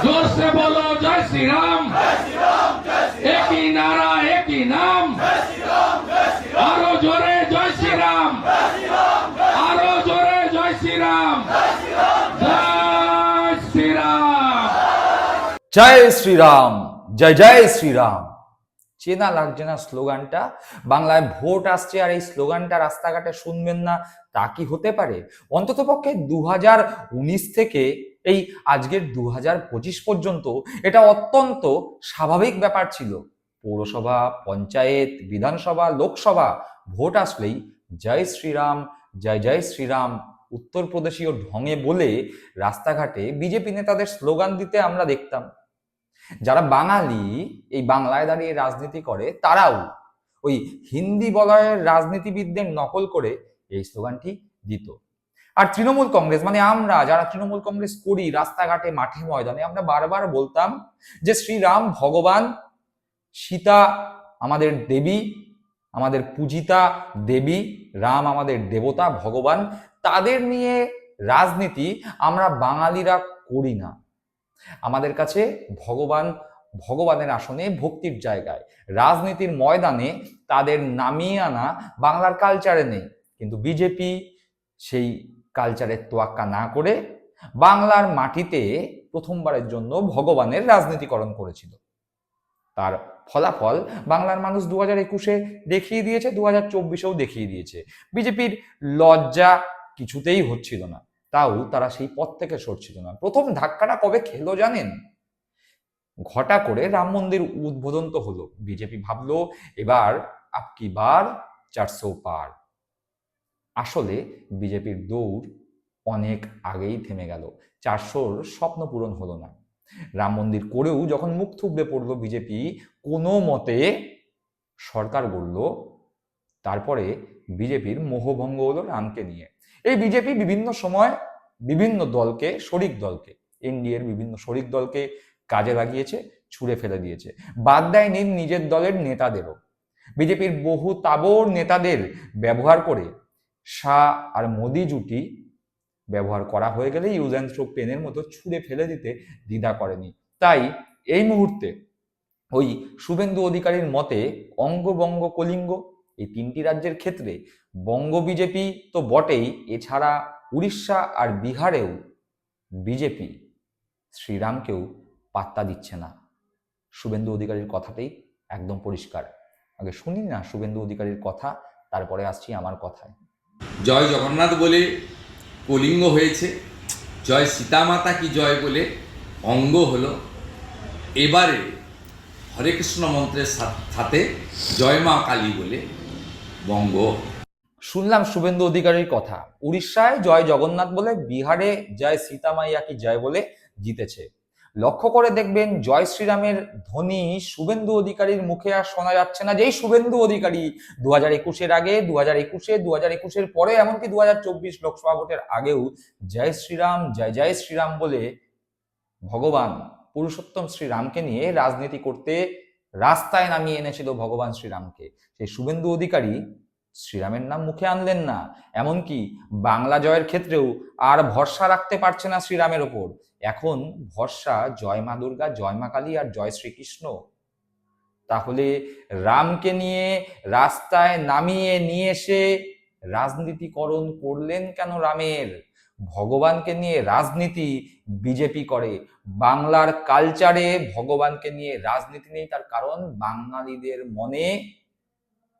जोर से बोलो जय श्री राम। एक ही नारा एक ही नाम। आरो जोरे जय श्री राम। आरो जोरे जय श्री राम। जय श्री राम। জয় শ্রীরাম, জয় জয় শ্রীরাম। চেনা লাগছে না স্লোগানটা? বাংলায় ভোট আসছে আর এই স্লোগানটা রাস্তাঘাটে শুনবেন না, তা কি হতে পারে? অন্ততপক্ষে 2019 থেকে এই আজকের 2025 পর্যন্ত এটা অত্যন্ত স্বাভাবিক ব্যাপার ছিল। পৌরসভা, পঞ্চায়েত, বিধানসভা, লোকসভা ভোট আসলেই জয় শ্রীরাম, জয় জয় শ্রীরাম উত্তরপ্রদেশীয় ঢঙে বলে রাস্তাঘাটে বিজেপি নেতাদের স্লোগান দিতে আমরা দেখতাম। যারা বাঙালি, এই বাংলায় দাঁড়িয়ে রাজনীতি করে, তারাও ওই হিন্দি বলয়ের রাজনীতিবিদদের নকল করে এই স্লোগানটি দিত। আর তৃণমূল কংগ্রেস মানে আমরা যারা তৃণমূল কংগ্রেস করি, রাস্তাঘাটে মাঠে ময়দানে আমরা বারবার বলতাম যে শ্রীরাম ভগবান, সীতা আমাদের দেবী, আমাদের পূজিতা দেবী, রাম আমাদের দেবতা ভগবান, তাদের নিয়ে রাজনীতি আমরা বাঙালিরা করি না। আমাদের কাছে ভগবান ভগবানের আসনে ভক্তির জায়গায়, রাজনীতির ময়দানে তাদের নামিয়ে আনা বাংলার কালচারে নেই। কিন্তু বিজেপি সেই কালচারের তোয়াক্কা না করে বাংলার মাটিতে প্রথমবারের জন্য ভগবানের রাজনীতিকরণ করেছিল। তার ফলাফল বাংলার মানুষ 2021-এ দেখিয়ে দিয়েছে, 2024-এও দেখিয়ে দিয়েছে। বিজেপির লজ্জা কিছুতেই হচ্ছিল না, তাও তারা সেই পথ থেকে সরছিল না। প্রথম ধাক্কাটা কবে খেলো জানেন? ঘটা করে রাম মন্দির উদ্বোধন তো হলো, বিজেপি ভাবলো এবার আপকি বার 400 পার। আসলে বিজেপির দৌড় অনেক আগেই থেমে গেল, 400-র স্বপ্ন পূরণ হলো না। রাম মন্দির করেও যখন মুখ থুবড়ে পড়লো বিজেপি, কোনো মতে সরকার গড়ল, তারপরে বিজেপির মোহভঙ্গ হলো রামকে নিয়ে। এই বিজেপি বিভিন্ন সময় বিভিন্ন দলকে, শরিক দলকে, এনডিএর বিভিন্ন শরিক দলকে কাজে লাগিয়েছে, ছুঁড়ে ফেলে দিয়েছে। বাদ দেয়নি নিজের দলের নেতাদেরও। বিজেপির বহু তাবড় নেতাদের ব্যবহার করে শাহ আর মোদি জুটি ব্যবহার করা হয়ে গেলে ইউজ অ্যান্ড থ্রো পেনের মতো ছুঁড়ে ফেলে দিতে দ্বিধা করেনি। তাই এই মুহূর্তে ওই শুভেন্দু অধিকারীর মতে অঙ্গবঙ্গ কলিঙ্গ এই তিনটি রাজ্যের ক্ষেত্রে বঙ্গ বিজেপি তো বটেই, এছাড়া উড়িষ্যা আর বিহারেও বিজেপি শ্রীরামকেও পাত্তা দিচ্ছে না। শুভেন্দু অধিকারীর কথাতেই একদম পরিষ্কার। আগে শুনি না শুভেন্দু অধিকারীর কথা, তারপরে আসছি আমার কথায়। জয় জগন্নাথ বলে কলিঙ্গ হয়েছে, জয় সীতামাতা কি জয় বলে অঙ্গ হলো। এবারে হরে কৃষ্ণ মন্ত্রের সাথে জয় মা কালী বলে বঙ্গ। শুনলাম শুভেন্দু অধিকারীর কথা, উড়িষ্যায় জয় জগন্নাথ বলে, বিহারে জয় সীতামাইয়া কি জয় বলে জিতেছে। লক্ষ্য করে দেখবেন জয় শ্রীরামের ধ্বনি শুভেন্দু অধিকারীর মুখে আর শোনা যাচ্ছে না। যেই শুভেন্দু অধিকারী 2021-এর আগে, 2021-এ, 2021-এর পরে, এমনকি 2024 লোকসভা ভোটের আগেও জয় শ্রীরাম, জয় জয় শ্রীরাম বলে ভগবান পুরুষোত্তম শ্রীরামকে নিয়ে রাজনীতি করতে রাস্তায় নামিয়ে এনেছিল ভগবান শ্রীরামকে, সেই শুভেন্দু অধিকারী শ্রীরামের নাম মুখে আনলেন না। এমনকি বাংলা জয়ের ক্ষেত্রেও আর ভরসা রাখতে পারছে না শ্রীরামের ওপর। এখন ভরসা জয় মা দুর্গা, জয় মা কালী আর জয় শ্রীকৃষ্ণ। তাহলে রামকে নিয়ে রাস্তায় নামিয়ে নিয়ে এসে রাজনীতিকরণ করলেন কেন রামের? ভগবানকে নিয়ে রাজনীতি বিজেপি করে, বাংলার কালচারে ভগবানকে নিয়ে রাজনীতি নেই। তার কারণ বাঙালিদের মনে,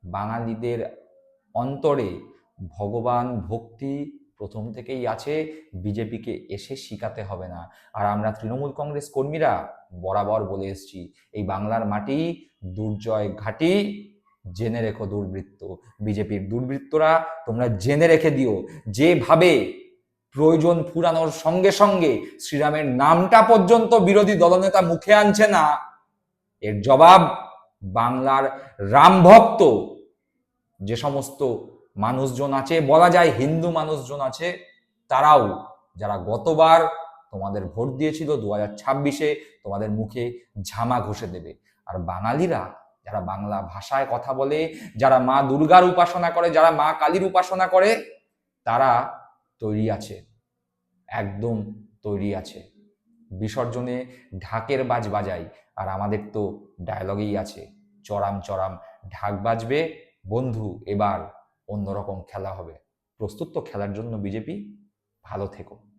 বাঙালিদের অন্তরে ভগবান ভক্তি প্রথম থেকেই আছে, বিজেপিকে এসে শিখাতে হবে না। আর আমরা তৃণমূল কংগ্রেস কর্মীরা বরাবর বলে এসেছি, এই বাংলার মাটি দুর্জয় ঘাঁটি, জেনে রেখো দুর্বৃত্ত। বিজেপির দুর্বৃত্তরা তোমরা জেনে রেখে দিও, যেভাবে প্রয়োজন ফুরানোর সঙ্গে সঙ্গে শ্রীরামের নামটা পর্যন্ত বিরোধী দলনেতা মুখে আনছে না, এর জবাব বাংলার রামভক্ত যে সমস্ত মানুষজন আছে, বলা যায় হিন্দু মানুষজন আছে, তারাও, যারা গতবার তোমাদের ভোট দিয়েছিল, 2026-এ তোমাদের মুখে ঝামা ঘষে দেবে। আর বাঙালিরা যারা বাংলা ভাষায় কথা বলে, যারা মা দুর্গার উপাসনা করে, যারা মা কালীর উপাসনা করে, তারা তৈরি আছে, একদম তৈরি আছে। বিসর্জনে ঢাকের বাজ বাজাই, আর আমাদের তো ডায়লগেই আছে, চড়াম চড়াম ঢাক বাজবে বন্ধু, এবার অন্যরকম খেলা হবে। প্রস্তুত তো খেলার জন্য বিজেপি? ভালো থেকো।